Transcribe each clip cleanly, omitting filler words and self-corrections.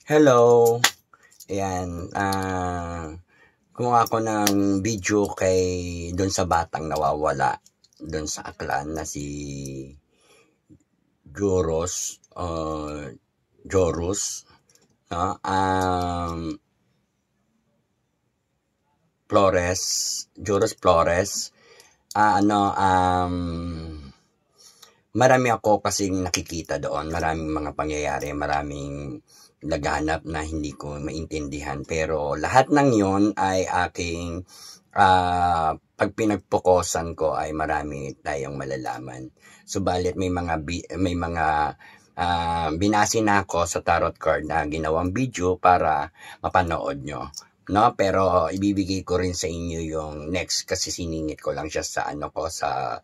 Hello! Ayan, gumawa ako ng video doon sa batang nawawala doon sa Aklan na si Joros, no? Joros Flores. Marami ako kasing nakikita doon, maraming mga pangyayari, maraming laganap na hindi ko maintindihan. Pero lahat ng yon ay aking pag pinagpokosan ko ay marami tayong malalaman. Subalit may mga binasi na ako sa tarot card na ginawang video para mapanood nyo. No, pero ibibigay ko rin sa inyo yung next kasi siningit ko lang siya sa sa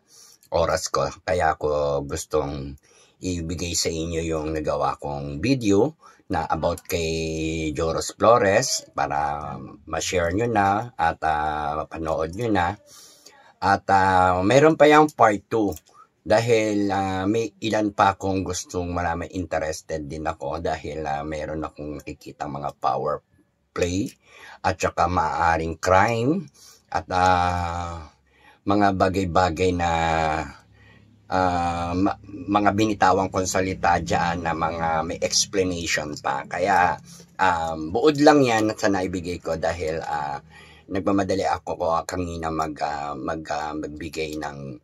oras ko. Kaya ako gustong ibigay sa inyo yung nagawa kong video na about kay Joros Flores para ma-share nyo na at mapanood nyo na. At mayroon pa yung part 2 dahil may ilan pa akong gustong marami interested din ako dahil mayroon akong nakikita mga power play at saka maaaring crime at mga bagay-bagay na mga binitawang konsalita dyan na mga may explanation pa. Kaya buod lang yan at sana ibigay ko dahil nagmamadali ako kanina magbigay ng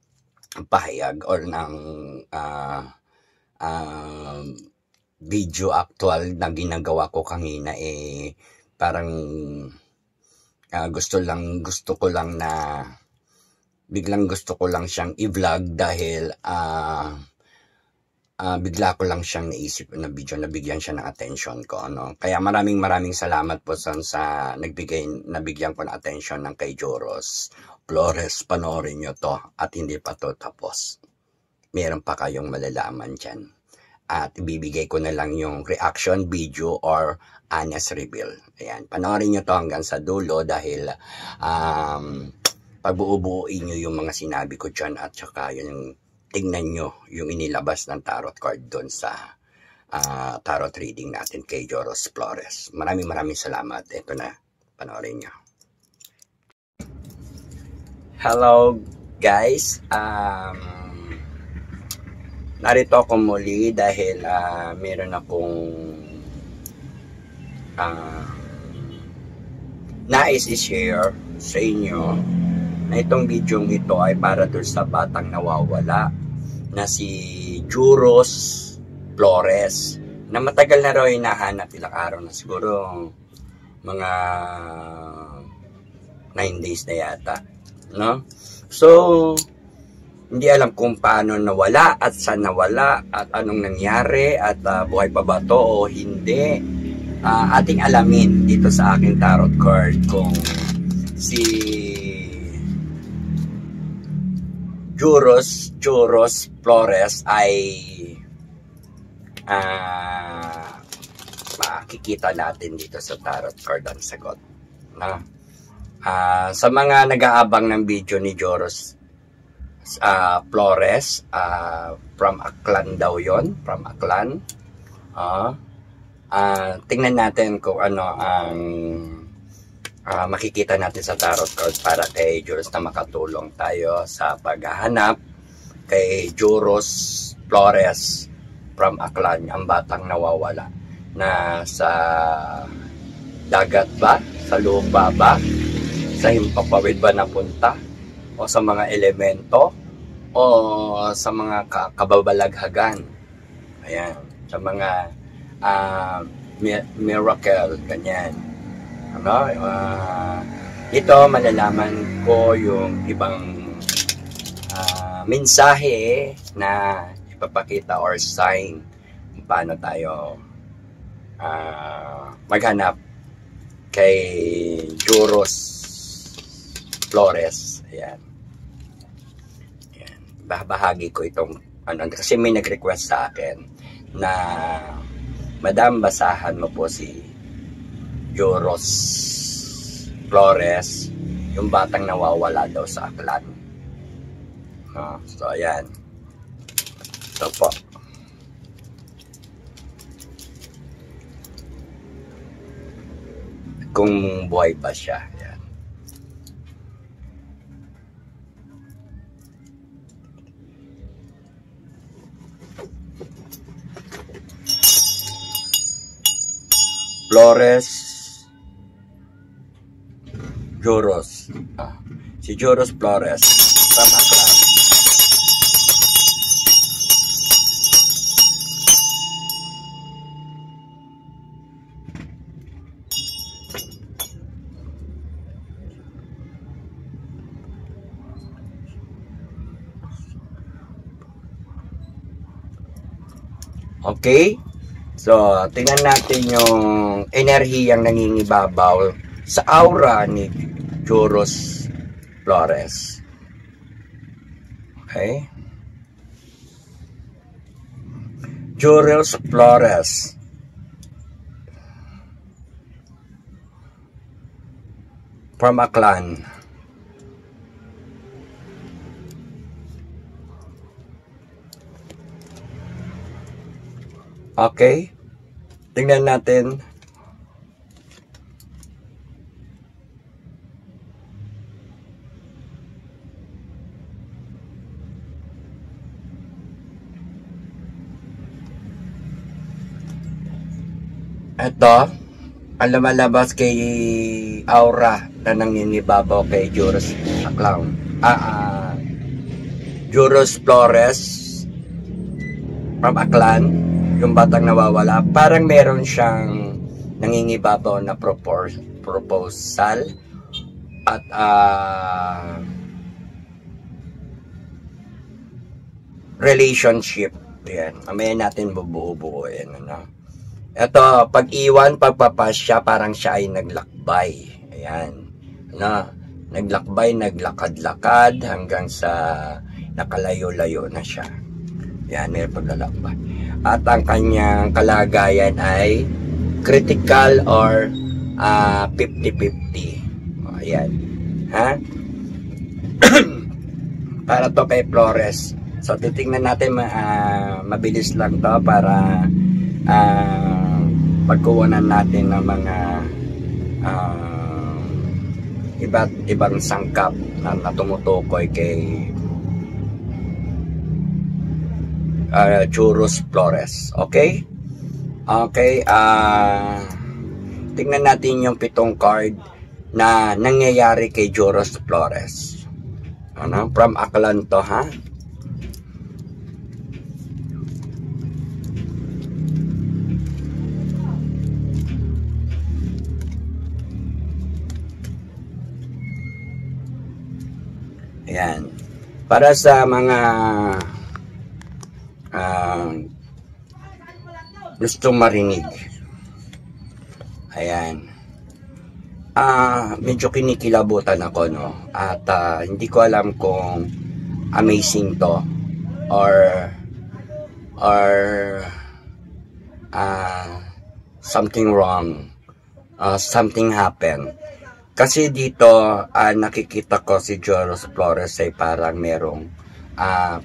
pahayag or ng video actual na ginagawa ko kanina parang gusto ko lang siyang i-vlog dahil bigla ko lang siyang naisip na video na bigyan siya ng attention ko, no? Kaya maraming salamat po sa nabigyan ko ng attention ng kay Joros Flores. Panoorin nyo to at hindi pa to tapos. Meron pa kayong malalaman dyan. At ibibigay ko na lang yung reaction video or honest reveal. Ayan, panoorin nyo to hanggang sa dulo dahil pagbuo-buuin nyo yung mga sinabi ko dyan at saka yung tingnan nyo yung inilabas ng tarot card doon sa tarot reading natin kay Joros Flores. Maraming salamat. Ito na, panoorin nyo. Hello guys, narito ako muli dahil meron akong nais i-share sa inyo na itong video ito ay para doon sa batang nawawala na si Joros Flores na matagal na raw hinahanap, ilang araw na siguro mga 9 days na yata, no? So hindi alam kung paano nawala at saan nawala at anong nangyari at buhay pa ba to o hindi. Ating alamin dito sa aking tarot card kung si Joros Flores ay makikita natin dito sa tarot card ang sagot, no? Sa mga nag-aabang ng video ni Joros Flores, from Aklan daw yon, from Aklan. Tingnan natin kung ano ang makikita natin sa tarot card para kay Joros na makatulong tayo sa paghahanap kay Joros Flores from Aklan, ang batang nawawala na sa dagat ba, sa lupa ba, sa himpapawid ba napunta o sa mga elemento o sa mga kababalaghagan. Ayan, sa mga miracle, ganyan. Ano? Ito, malalaman ko yung ibang mensahe na ipapakita or sign kung paano tayo maghanap kay Joros Flores. Ayan. Ayan. Bahagi ko itong kasi may nag-request sa akin na Madam, basahan mo po si Joros Flores, yung batang nawawala daw sa Aklan. So ayan. Ito po. kung buhay ba siya. Yan. Flores Juros. Si Juros Flores from Aklan. Okay? So, tingnan natin yung enerhiyang nangingibabaw sa aura ni Juros Flores. Okay? Juros Flores. From Aklan. Okay? Tingnan natin. Ito, ang lumalabas kay aura na nangingibabaw kay Juros Aklan. Juros Flores from Aklan. Yung batang nawawala, parang meron siyang nangingibabaw na proposal at relationship. Yan. Mamaya natin bubuo-buuin. Ano? Ito, pag-iwan, pagpapasya, parang siya ay naglakbay. Ayan. Ano? Naglakbay, naglakad-lakad hanggang sa nakalayo-layo na siya. Yan, may paglalakbay. At ang kanyang kalagayan ay critical or 50-50. Ayan. Ha? Para to kay Flores. So, titingnan natin, mabilis lang to para pagkuwanan natin ng mga iba't ibang sangkap na tumutukoy kay Juros Flores. Okay? Okay, tingnan natin yung 7 card na nangyayari kay Juros Flores. Ano? From Aklan to, ha? Ayan. Para sa mga gustong marinig. Ayan. Medyo kinikilabutan ako, no? At hindi ko alam kung amazing to or something wrong. Something happened. Kasi dito, nakikita ko si Juros Flores ay parang merong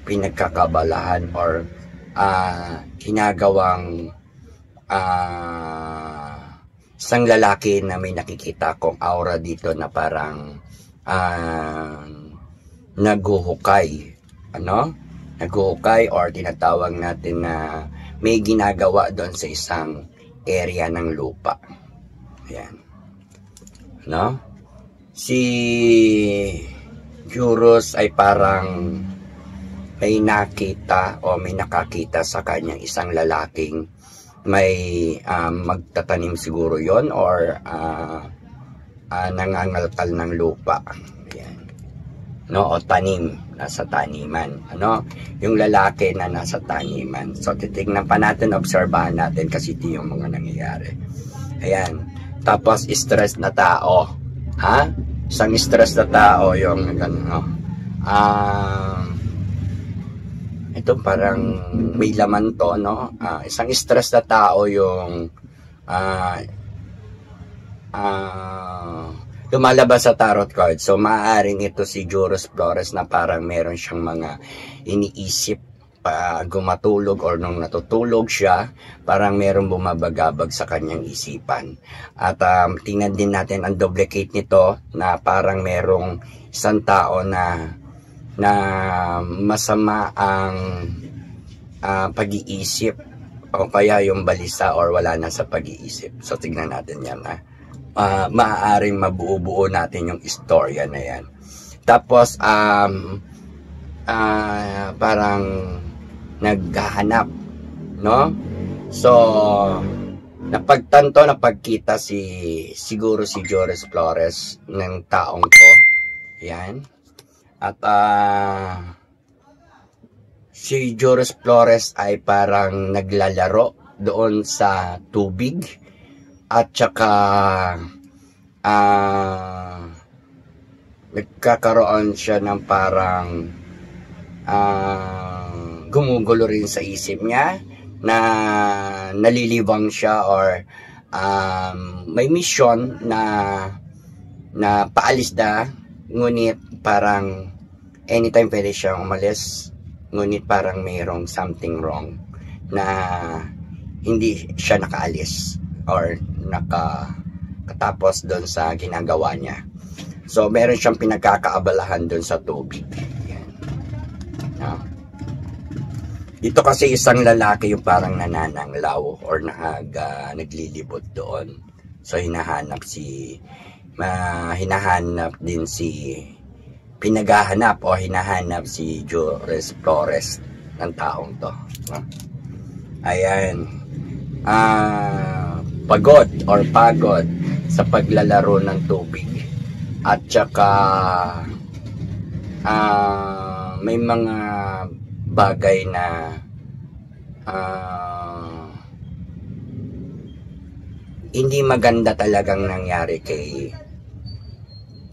pinagkakabalahan or ginagawang isang lalaki na may nakikita kong aura dito na parang naghuhukay. Ano? Naghuhukay or tinatawag natin na may ginagawa doon sa isang area ng lupa. Ayan. No? Si Juros ay parang may nakita o may nakakita sa kanyang isang lalaking may magtatanim siguro yon or nangangalkal ng lupa. Ayan. No? O tanim, nasa taniman. Ano? Yung lalaki na nasa taniman. So titignan pa natin, obserbahan natin kasi ito yung mga nangyayari. Ayan. Tapos stress na tao. Ha? Isang stress na tao yung ano. Ito parang may laman to, no? Isang stress na tao yung lumalabas sa tarot card. So maaaring ito si Juros Flores na parang meron siyang mga iniisip gumatulog or nung natutulog siya, parang merong bumabagabag sa kanyang isipan. At tingnan din natin ang duplicate nito na parang merong isang tao na masama ang pag-iisip o kaya yung balisa or wala na sa pag-iisip. So tignan natin yan na maaaring mabuo-buo natin yung istorya na yan. Tapos parang naghahanap, no? So napagkita siguro si Joris Flores ng taong to. Yan. At si Joris Flores ay parang naglalaro doon sa tubig at saka nagkakaroon siya ng parang gumugulo rin sa isip niya na nalilibang siya or may mission na paalis na, ngunit parang anytime pwede siyang umalis, ngunit parang mayroong something wrong na hindi siya nakaalis or nakatapos doon sa ginagawa niya. So meron siyang pinagkakaabalahan doon sa tubig. Yan. No? Dito kasi isang lalaki yung parang nanananglaw or naglilibot doon. So hinahanap hinahanap si Joris Flores ng taong to. No? Ayan. Pagod sa paglalaro ng tubig. At saka may mga bagay na hindi maganda talagang nangyari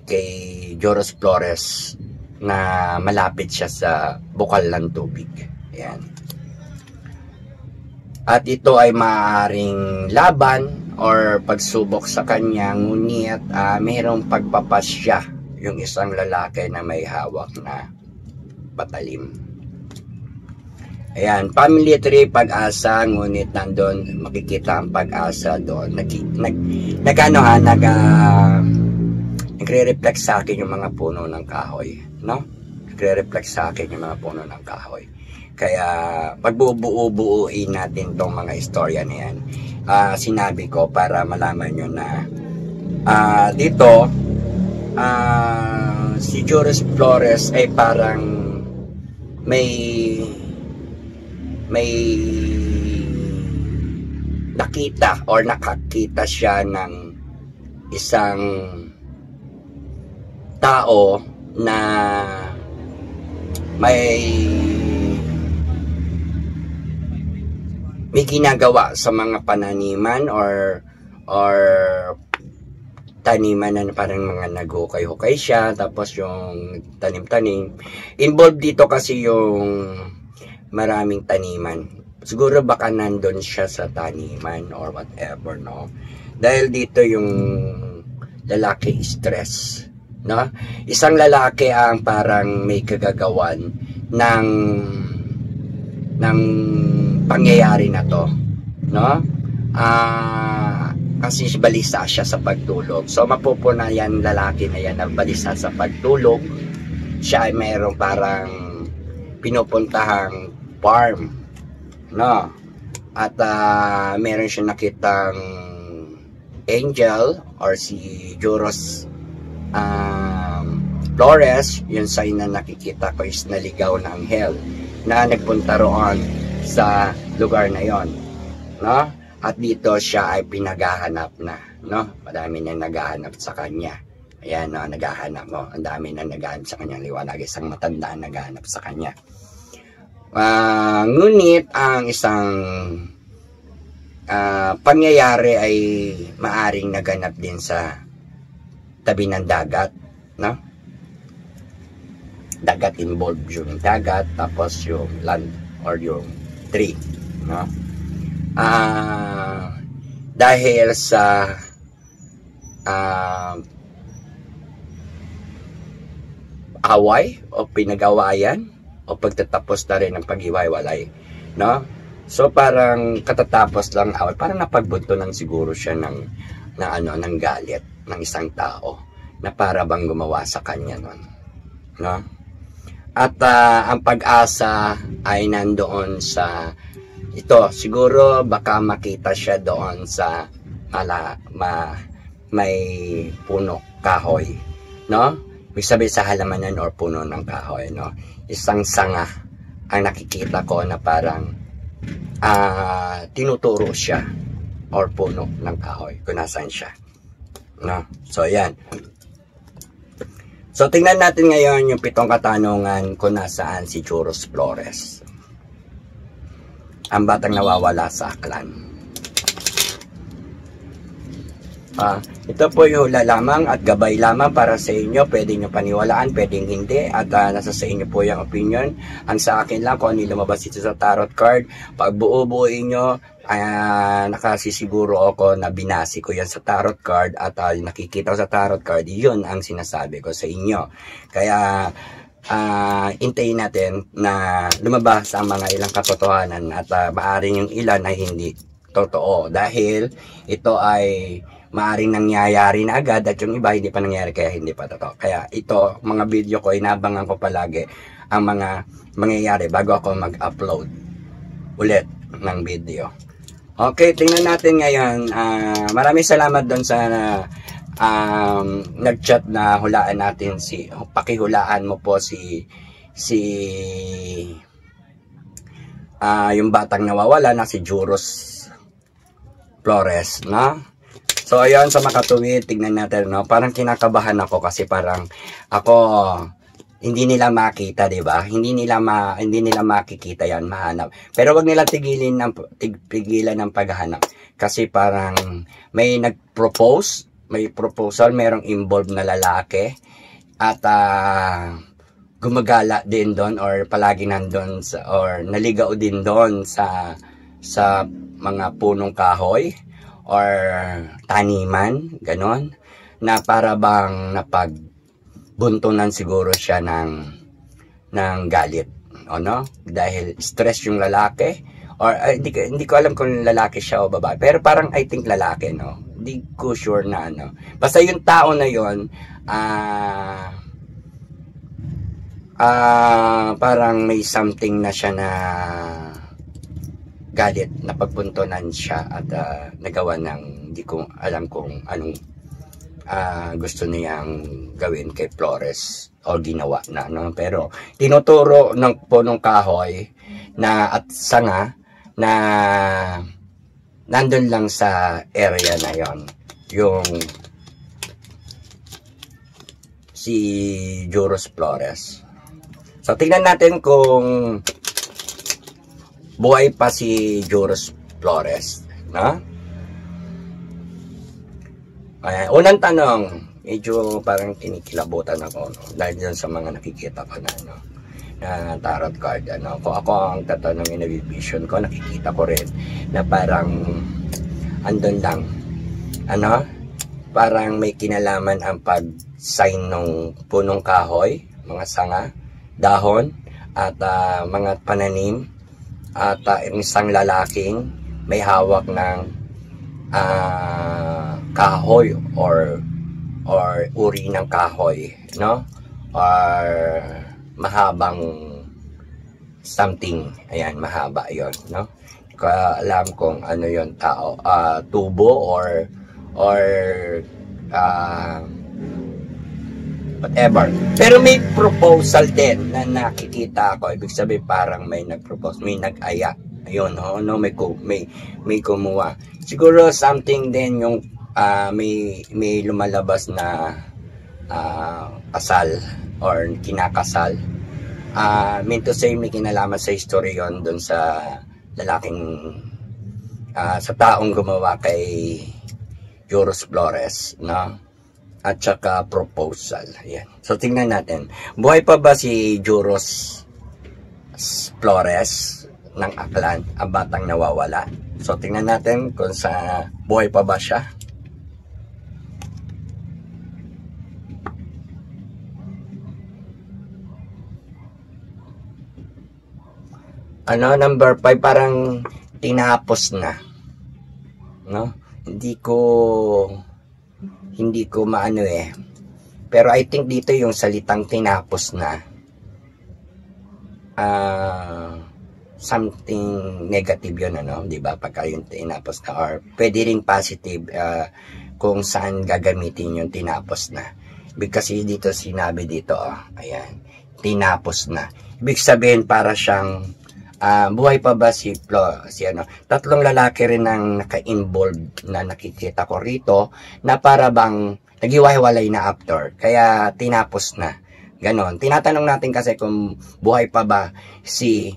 kay Joris Flores na malapit siya sa bukal ng tubig. Ayan. At ito ay maaaring laban or pagsubok sa kanya, ngunit mayroong pagpapasya yung isang lalaki na may hawak na patalim. Ayan, family tree, pag-asa, ngunit nandun makikita ang pag-asa doon. Nagre-reflect sa akin yung mga puno ng kahoy, no? Nagre-reflect sa akin yung mga puno ng kahoy. Kaya pagbubuo-buuin natin tong mga istorya na yan, sinabi ko para malaman nyo na dito si Joris Flores ay parang may nakita or nakakita siya ng isang tao na may ginagawa sa mga pananiman or taniman na parang mga naghukay-hukay siya, tapos yung tanim-tanim. Involved dito kasi yung maraming taniman. Siguro baka nandun siya sa taniman or whatever, no? Dahil dito yung lalaki stress, no? Isang lalaki ang parang may kagagawan ng pangyayari na to, no? Kasi balisa siya sa pagtulog. So mapupunayan lalaki na yan na balisa sa pagtulog. Siya ay mayroong parang pinupuntahang farm, no? At meron siya nakitang angel or si Joris Flores. Yung sign na nakikita ko is naligaw na anghel na nagpunta roon sa lugar na yon, no? At dito siya ay pinaghahanap na, no? Madami na naghahanap sa kanya. Ayan, no? Naghahanap mo. Ang dami na naghahanap sa kanya. Liwanag, isang matanda naghahanap sa kanya. Ngunit ang isang pangyayari ay maaring naganap din sa tabi ng dagat, no? Dagat involved yung dagat, tapos yung land or yung tree, no? Dahil sa away o pinag-awayan o o pagtatapos na rin ng paghiwalay, no? So parang katatapos lang away, parang napagbuntunan siguro siya ng galit ng isang tao na para bang gumawa sa kanya nun, no? At ang pag-asa ay nandoon sa ito, siguro baka makita siya doon sa may puno kahoy, no? Ibig sabihin sa halamanan or puno ng kahoy, no? Isang sanga ang nakikita ko na parang tinuturo siya or puno ng kahoy kung nasaan siya, no? So yan. So tingnan natin ngayon yung 7 katanungan kung nasaan si Juros Flores, ang batang nawawala sa aklan. Ito po yung hula lamang at gabay lamang para sa inyo. Pwede nyo paniwalaan, pwedeng hindi. At nasa sa inyo po yung opinion. Ang sa akin lang kung ano lumabas dito sa tarot card. Pag buo-buoin nyo, nakasisiguro ako na binasi ko yan sa tarot card. At nakikita ko sa tarot card, yun ang sinasabi ko sa inyo. Kaya intayin natin na lumabas ang mga ilang katotohanan. At maaring yung ilan ay hindi totoo. Dahil ito ay maaring nangyayari na agad at yung iba hindi pa nangyayari kaya hindi pa totoo. Kaya ito, mga video ko, inabangan ko palagi ang mga mangyayari bago ako mag-upload ulit ng video. Okay, tingnan natin ngayon. Maraming salamat doon sa nag-chat na hulaan natin pakihulaan mo po yung batang nawawala na si Juros Flores, no? So, ayan, sa makatuwid, tignan natin, no? Parang kinakabahan ako kasi parang ako, hindi nila makita, di ba? Hindi nila makikita yan, mahanap. Pero wag nila tigilan ng paghahanap. Kasi parang may nag-propose, may proposal, merong involved na lalaki. At gumagala din doon or palagi nandun or naligaw din doon sa mga punong kahoy or taniman, ganon, na para bang napagbuntunan siguro siya ng galit, o no? Dahil stress yung lalaki, or hindi ko alam kung lalaki siya o babae, pero parang I think lalaki, no? Hindi ko sure na ano. Basta yung tao na yon, parang may something na siya na galit, napagpuntunan siya at nagawa ng hindi ko alam kung anong gusto niyang gawin kay Flores o ginawa na, no? Pero tinuturo ng punong kahoy na at sanga na nandun lang sa area na yon yung si Juros Flores. So tingnan natin kung buhay pa si Juros Flores, no? Unang tanong, medyo parang kinikilabutan ako, no? Dahil dyan sa mga nakikita ko na, no? Na tarot card, ano? Kung ako ang tatanungin na vision ko, nakikita ko rin na parang andun lang, ano? Parang may kinalaman ang pag-sign ng punong kahoy, mga sanga, dahon, at mga pananim. At isang lalaking may hawak ng kahoy or uri ng kahoy, no? Or mahabang something, ayan, mahaba yon, no? Hindi ko alam kung ano yon, tao, tubo or whatever. Pero may proposal din na nakikita ko. Ibig sabihin parang may nag-propose, may nag-aya. Ayun, no, may kumuha. Siguro something din yung may lumalabas na kasal or kinakasal. Mean to say, may kinalaman sa history yun dun sa lalaking sa taong gumawa kay Juros Flores, no? At saka proposal. Ayan. So tingnan natin, buhay pa ba si Juros Flores ng Aklan, ang batang nawawala? So tingnan natin kung sa buhay pa ba siya. number 5, parang tinapos na, no? Hindi ko maano pero I think dito yung salitang tinapos na, something negative yun, di ba? Pagka yung tinapos na, or pwede rin positive, kung saan gagamitin yung tinapos na. Kasi dito sinabi dito, ayan, tinapos na. Ibig sabihin para siyang, buhay pa ba si tatlong lalaki rin ang naka-involved na nakikita ko rito, na para bang naghiwa-hiwalay na after, kaya tinapos na, ganon. Tinatanong natin kasi kung buhay pa ba si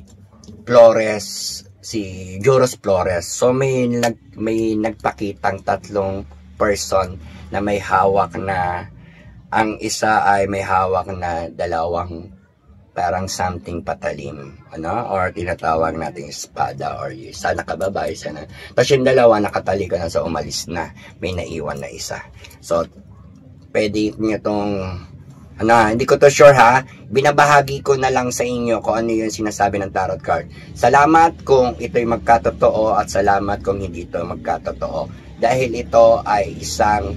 Joros Flores. So may nagpakitang tatlong person na may hawak na, ang isa ay may hawak na dalawang parang something patalim, or tinatawag natin espada, or isa nakababa, isa na. Tapos yung dalawa nakatalikod na, sa umalis na, may naiwan na isa. So pwede nyo tong, hindi ko to sure binabahagi ko na lang sa inyo kung ano yung sinasabi ng tarot card. Salamat kung ito'y magkatotoo, at salamat kung hindi ito magkatotoo, dahil ito ay isang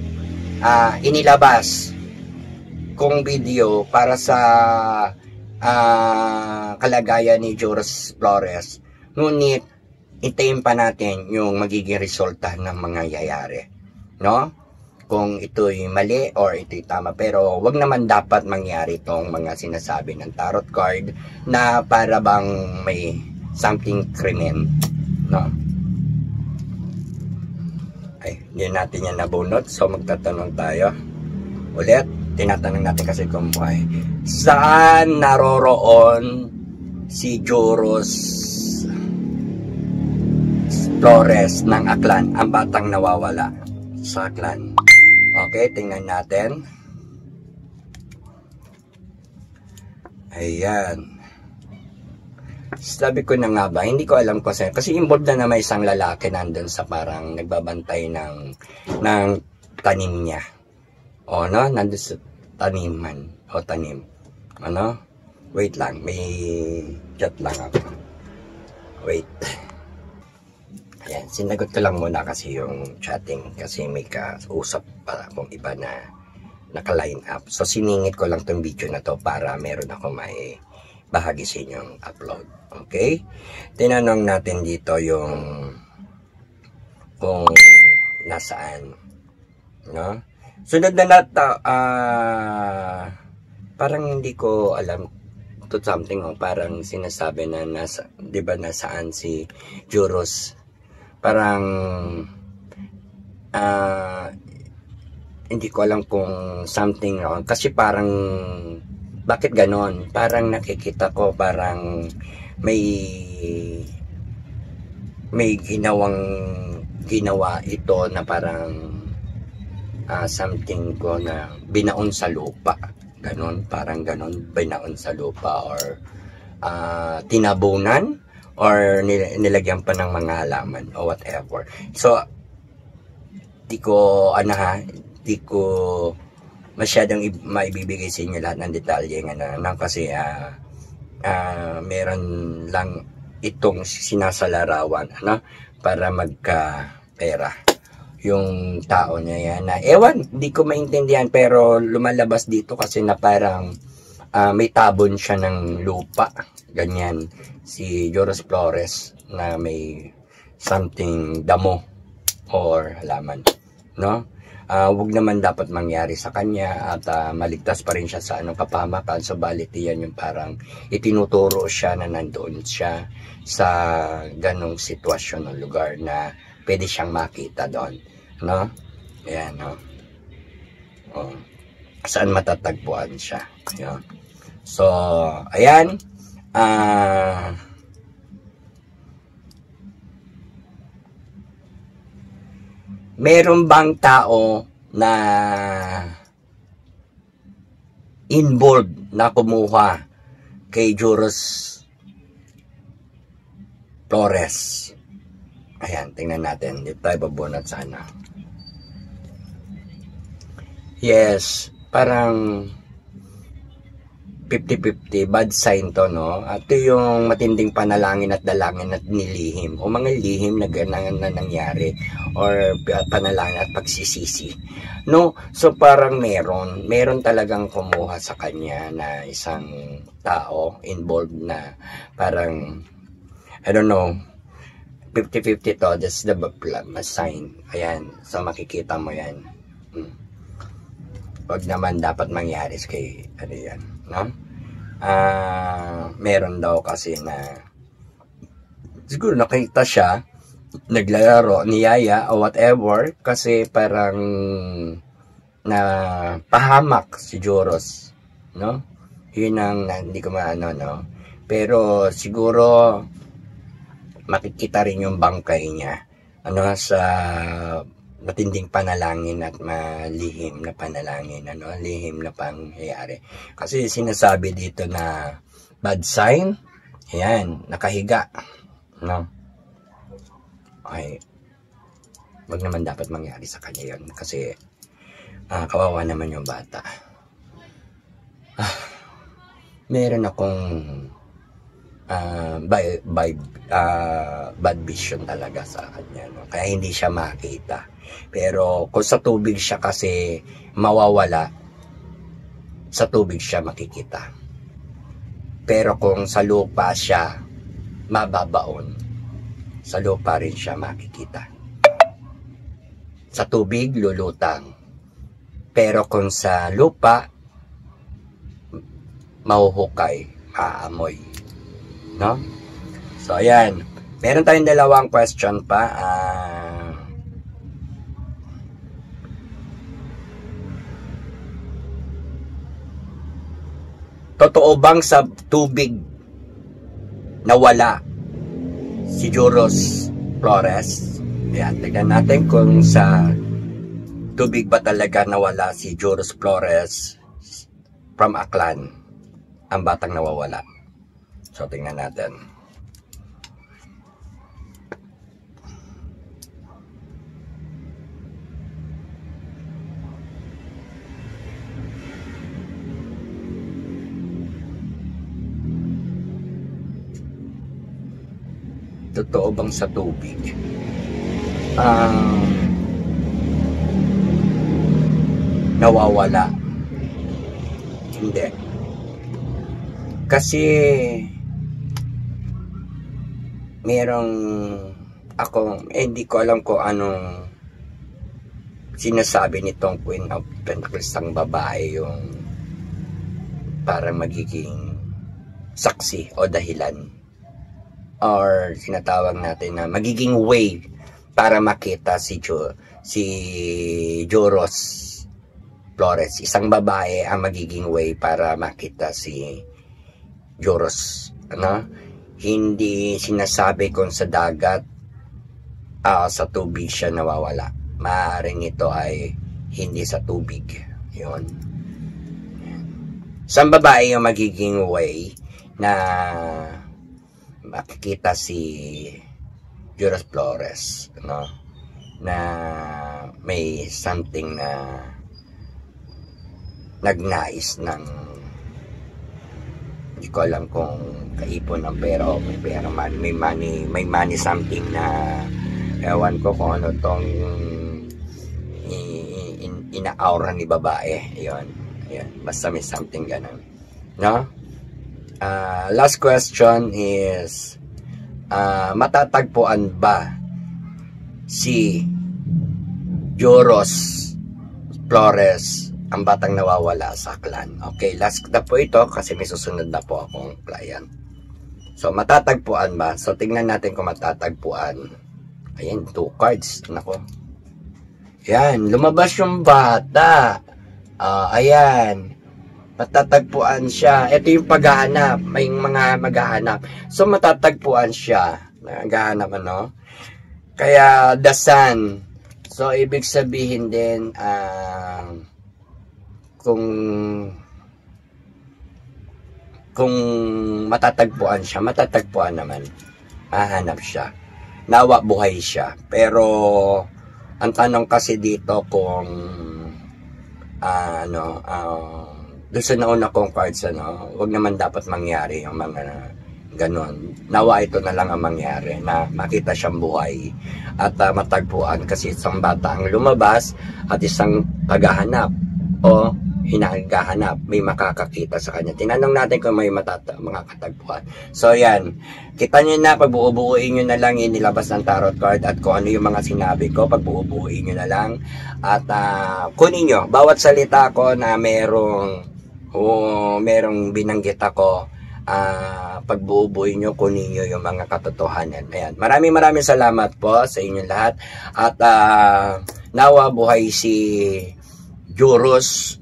inilabas kong video para sa kalagayan ni Joros Flores. Ngunit hintayin pa natin yung magiging resulta ng mangyayari, no? Kung ito'y mali or ito'y tama. Pero wag naman dapat mangyari itong mga sinasabi ng tarot card na para bang may something krimen, no? Ay, hindi natin yan nabunot. So magtatanong tayo ulit. Tinatanong natin kasi kung buhay. Saan naroroon si Joros Flores ng Aklan, ang batang nawawala sa Aklan? Okay, tingnan natin. Ayan. Sabi ko na nga ba, hindi ko alam kasi involved na may isang lalaki nandun sa parang nagbabantay ng tanim niya. Nandun sa taniman o tanim. Wait lang, may chat lang ako. Wait. Ayan, sinagot ko lang muna kasi yung chatting, kasi may kausap pa akong iba na naka-line up. So siningit ko lang tong video na to para meron ako may bahagi sa inyong upload. Okay? Tinanong natin dito yung kung nasaan, no? Sunod na parang hindi ko alam to something, parang sinasabi na di ba nasaan si Joros, parang hindi ko alam kung something wrong, kasi parang bakit ganon, parang nakikita ko parang may ginawa ito na parang something ko na binaon sa lupa, ganon, parang ganon, binaon sa lupa, or tinabunan, or nilagyan pa ng mga halaman o whatever. So di ko masyadong maibibigay sa inyo lahat ng detalye kasi meron lang itong sinasalarawan para magka-pera yung tao niya yan, na ewan, di ko maintindihan, pero lumalabas dito kasi na parang may tabon siya ng lupa, ganyan, si Joros Flores, na may something damo or halaman, no? Wag naman dapat mangyari sa kanya, at maligtas pa rin siya sa kapahamakan. So balit yan yung parang itinuturo siya na nandoon siya sa ganong sitwasyon ng lugar na pwede siyang makita doon, no? Ayan, no? Saan matatagpuan siya? Ayan. So, ayan. Meron bang tao na involved na kumuha kay Joros Flores? Ayan, tingnan natin. Dito tayo babunot sana. Yes, parang 50-50, bad sign to, no? At ito yung matinding panalangin at dalangin at nilihim, o mga lihim na nangyari, or panalangin at pagsisisi, no? So parang meron talagang kumuha sa kanya na isang tao involved na parang, I don't know, 50-50 to, that's the sign. Ayan, so makikita mo yan. Wag naman dapat mangyari kay ano yan, no? Meron daw kasi na siguro nakita siya naglalaro niyaya o whatever, kasi parang na pahamak si Joros, no? Yun ang hindi ko maano, no? Pero siguro makikita rin yung bangkay niya, ano, sa matinding panalangin at malihim na panalangin, ano, lihim na pangyayari. Kasi sinasabi dito na bad sign, ayan, nakahiga, no? Ay, wag naman dapat mangyari sa kanya yun, kasi kawawa naman yung bata. Meron akong bad vision talaga sa kanya, no? Kaya hindi siya makita. Pero kung sa tubig siya kasi mawawala, sa tubig siya makikita. Pero kung sa lupa siya mababaon, sa lupa rin siya makikita. Sa tubig lulutang, pero kung sa lupa mahuhukay, aamoy, no? So ayan, meron tayong dalawang question pa. Totoo bang sa tubig nawala si Joros Flores? Ayan, tignan natin kung sa tubig ba talaga nawala si Joros Flores from Aklan, ang batang nawawala. So tingnan natin. Totoo bang sa tubig nawawala? Hindi. Kasi merong hindi ko alam kung anong sinasabi nitong Queen of Pentacles, ang babae, yung para magiging saksi o dahilan, or sinatawag natin na magiging way para makita si Joros Flores. Isang babae ang magiging way para makita si Joros, ano? Hindi sinasabi kung sa dagat, sa tubig siya nawawala. Maaaring ito ay hindi sa tubig. Yun. Isang babae yung magiging way na makikita si Joros Flores, no? Na may something na nagnais ng, hindi ko alam kung kaipon ng pera o may pera, may money something na ewan ko kung ano tong ina-aura ni babae. Yun, basta may something ganun, no? Last question is, matatagpuan ba si Joros Flores, ang batang nawawala sa Aklan? Okay, last na po ito kasi may susunod na po akong client. So, matatagpuan ba? So, tingnan natin kung matatagpuan. Ayan, 2 cards. Nako. Ayan, lumabas yung bata. Ayan. Matatagpuan siya. Ito yung paghahanap. May mga maghahanap. So, matatagpuan siya. Naghahanap, ano? Kaya, the sun. So, ibig sabihin din, kung matatagpuan siya, matatagpuan naman. Hahanap siya. Nawa buhay siya. Pero, ang tanong kasi dito kung, doon sa nauna kong cards, ano, wag naman dapat mangyari yung mga ganon. Nawa ito na lang ang mangyari, na makita siyang buhay at matagpuan, kasi isang bata ang lumabas at isang paghahanap o hinagahanap, may makakakita sa kanya. Tinanong natin kung may makakatagpuan. So yan, kita nyo na, pagbuubuuin nyo na lang inilabas ng tarot card at kung ano yung mga sinabi ko, pagbuubuuin nyo na lang at kunin nyo, bawat salita ko na merong binanggit ako, pagbuubuin nyo, kunin nyo yung mga katotohanan. Ayan. Maraming salamat po sa inyong lahat at nawa buhay si Joros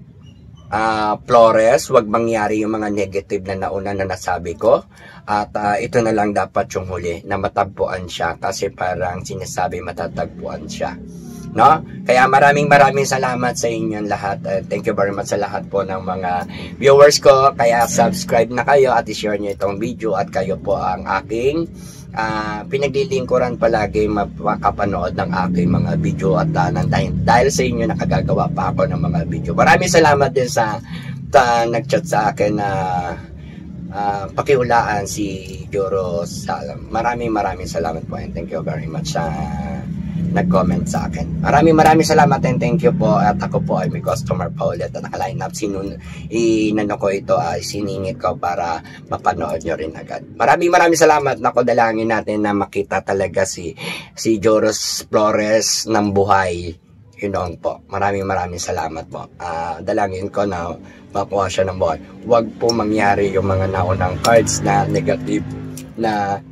Flores, wag mangyari yung mga negative na nauna na nasabi ko at ito na lang dapat yung huli, na matagpuan siya, kasi parang sinasabi matatagpuan siya, no? Kaya maraming salamat sa inyong lahat. Thank you very much sa lahat po ng mga viewers ko. Kaya subscribe na kayo at i-share nyo itong video, at kayo po ang aking pinaglilingkuran palagi makapanood ng aking mga video, at dahil sa inyo nakagagawa pa ako ng mga video. Maraming salamat din sa nag-chat sa akin na pakihulaan si Joros. Maraming salamat po, and thank you very much sa nag-comment sa akin. Maraming salamat, and thank you po. At ako po ay may customer pa ulit na naka-line up. Inano ko ito, siningit ko para mapanood nyo rin agad. Maraming salamat. Naku, dalangin natin na makita talaga si Joros Flores ng buhay. Yun po. Maraming salamat po. Dalangin ko na makuha siya ng buhay. Huwag po mangyari yung mga naunang cards na negative, na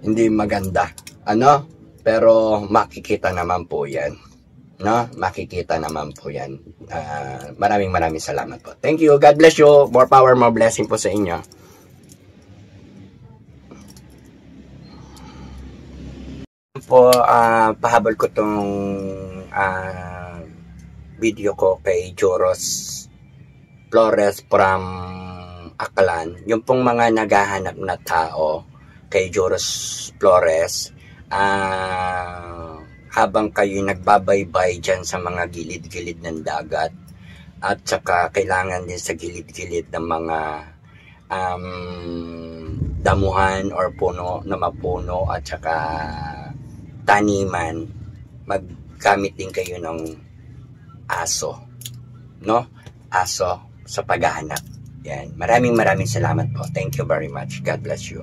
hindi maganda. Ano? Pero makikita naman po yan, no? Makikita naman po yan. Maraming salamat po. Thank you. God bless you. More power, more blessing po sa inyo. Po, pahabol ko tong video ko kay Joros Flores from Aklan. Yung pong mga naghahanap na tao kay Joros Flores, habang kayo nagbabaybay dyan sa mga gilid-gilid ng dagat, at saka kailangan din sa gilid-gilid ng mga damuhan or puno na mapuno, at saka taniman, maggamit din kayo ng aso, no? Aso sa paghahanap. Yan. Maraming salamat po. Thank you very much. God bless you.